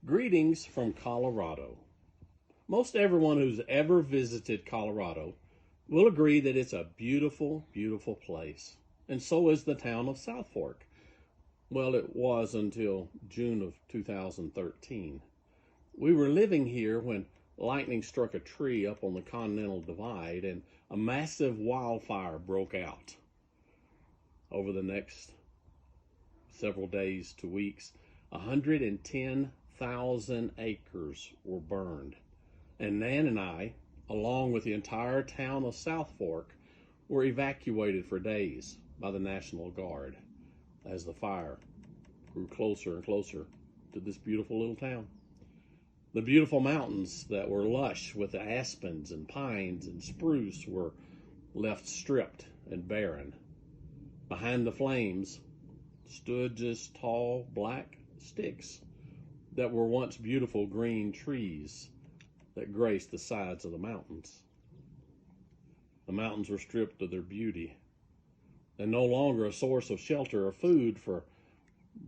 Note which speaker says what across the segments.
Speaker 1: Greetings from Colorado. Most everyone who's ever visited Colorado will agree that it's a beautiful, beautiful place. And so is the town of South Fork. Well, it was until June of 2013. We were living here when lightning struck a tree up on the Continental Divide and a massive wildfire broke out. Over the next several days to weeks, 110,000 acres were burned. And Nan and I, along with the entire town of South Fork, were evacuated for days by the National Guard as the fire grew closer and closer to this beautiful little town. The beautiful mountains that were lush with aspens and pines and spruce were left stripped and barren. Behind the flames stood just tall black sticks that were once beautiful green trees that graced the sides of the mountains. The mountains were stripped of their beauty and no longer a source of shelter or food for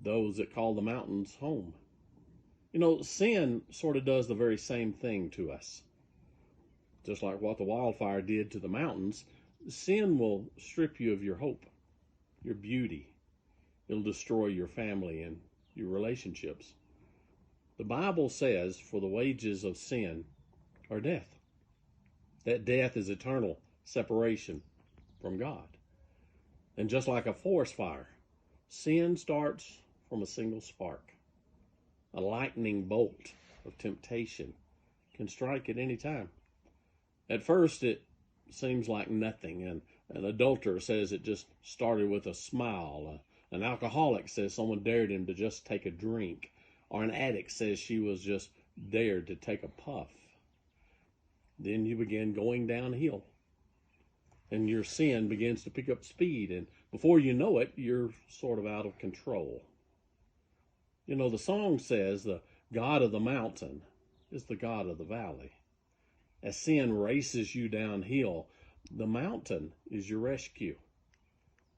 Speaker 1: those that call the mountains home. You know, sin sort of does the very same thing to us. Just like what the wildfire did to the mountains, sin will strip you of your hope, your beauty. It'll destroy your family and your relationships. The Bible says, for the wages of sin are death. That death is eternal separation from God. And just like a forest fire, sin starts from a single spark. A lightning bolt of temptation can strike at any time. At first, it seems like nothing. And an adulterer says it just started with a smile. An alcoholic says someone dared him to just take a drink. Or an addict says she was just dared to take a puff. Then you begin going downhill. And your sin begins to pick up speed. And before you know it, you're sort of out of control. You know, the song says the God of the mountain is the God of the valley. As sin races you downhill, the mountain is your rescue.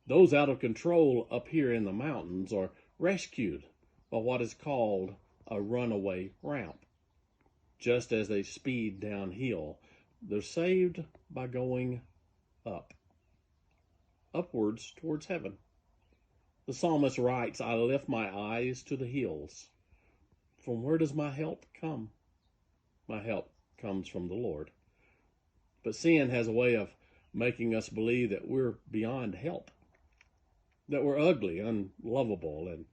Speaker 1: Those out of control up here in the mountains are rescued by what is called a runaway ramp. Just as they speed downhill, they're saved by going up, upwards towards heaven. The psalmist writes, I lift my eyes to the hills. From where does my help come? My help comes from the Lord. But sin has a way of making us believe that we're beyond help, that we're ugly, unlovable, and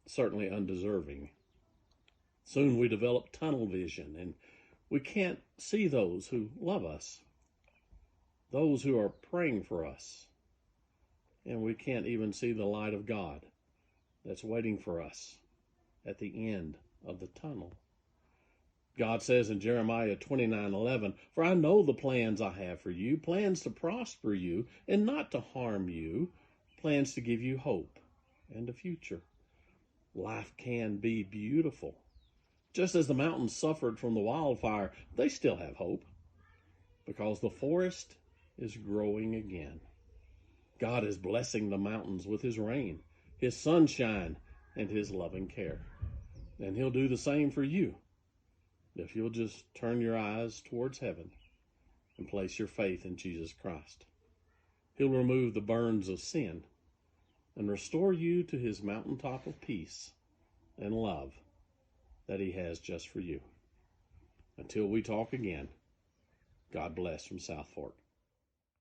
Speaker 1: certainly undeserving. Soon we develop tunnel vision, and we can't see those who love us, those who are praying for us, and we can't even see the light of God that's waiting for us at the end of the tunnel. God says in Jeremiah 29:11, for I know the plans I have for you, plans to prosper you and not to harm you, plans to give you hope and a future. Life can be beautiful. Just as the mountains suffered from the wildfire, they still have hope because the forest is growing again. God is blessing the mountains with his rain, his sunshine, and his loving care. And he'll do the same for you if you'll just turn your eyes towards heaven and place your faith in Jesus Christ. He'll remove the burns of sin and restore you to his mountaintop of peace and love that he has just for you. Until we talk again, God bless from South Fork.